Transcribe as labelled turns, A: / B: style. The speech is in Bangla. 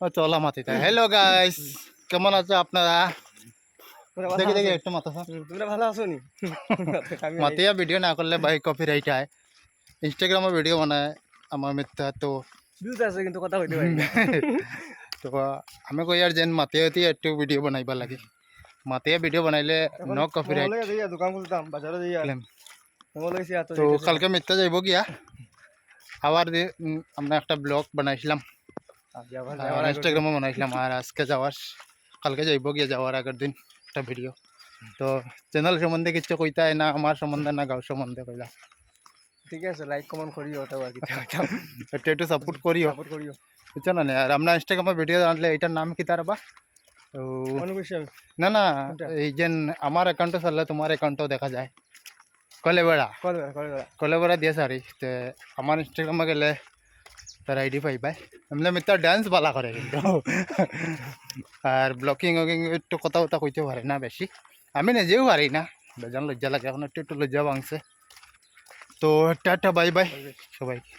A: চলা মাতিটা। হ্যালো গাইস, কেমন আছো আপনারা? দেখি দেখি একটু মাথা
B: তোমরা ভালো আছো নি?
A: মাতিয়া ভিডিও না করলে ভাই কপিরাইট আয়। ইনস্টাগ্রামে ভিডিও বানায় আমার মিথ্যা তো
B: ভিউজ আছে কিন্তু কথা কইতে পারি না।
A: তো আমি কই আর যেন মাতিয়াতে একটু ভিডিও বানাইবা লাগে। মাতিয়া ভিডিও বানাইলে নো কপিরাইট
B: মঙ্গলে যাইয়া দোকান খুলতাম, বাজারে যাইয়া
A: ক্লেম।
B: মঙ্গলে গেছি এত
A: তো কালকে মিথ্যা যাইব গিয়া আবার আমরা একটা ব্লগ বানাইছিলাম, ইনস্টাগ্রামে বানাইছিলাম, আর আজকে যাওয়ার কালকে যাইব গিয়ে যাওয়ার আগের দিন একটা ভিডিও। তো চ্যানেল সম্বন্ধে কিছু কইতাই না, আমার সম্বন্ধে না গাঁও সম্বন্ধে কইলা।
B: ঠিক আছে, লাইক কমেন্ট করিও ওটাও আর কি
A: একটু একটু সাপোর্ট করিও,
B: সাপোর্ট করিও।
A: বুঝছো না? আর আমরা ইনস্টাগ্রামে ভিডিও আনলে এটার নাম কি তার বা? তো
B: অনুবিশ্বাস
A: না না, এই যে আমার অ্যাকাউন্টে চাললে তোমার অ্যাকাউন্টও দেখা যায়। কলেবেড়া কলেবেড়া দিয়ে সারি তো আমার ইনস্টাগ্রামে গেলে তার আইডি পাইবাই। এমনি মিথ্যা ডান্স বালা করে কিন্তু, আর ব্লকিং ওকিং একটু কথা কথা কইতে পারে না বেশি। আমি নিজেও পারি না, বেজান লজ্জা লাগে, এখন একটু একটু লজ্জা ভাঙছে। তো টাটা বাই বাই সবাইকে।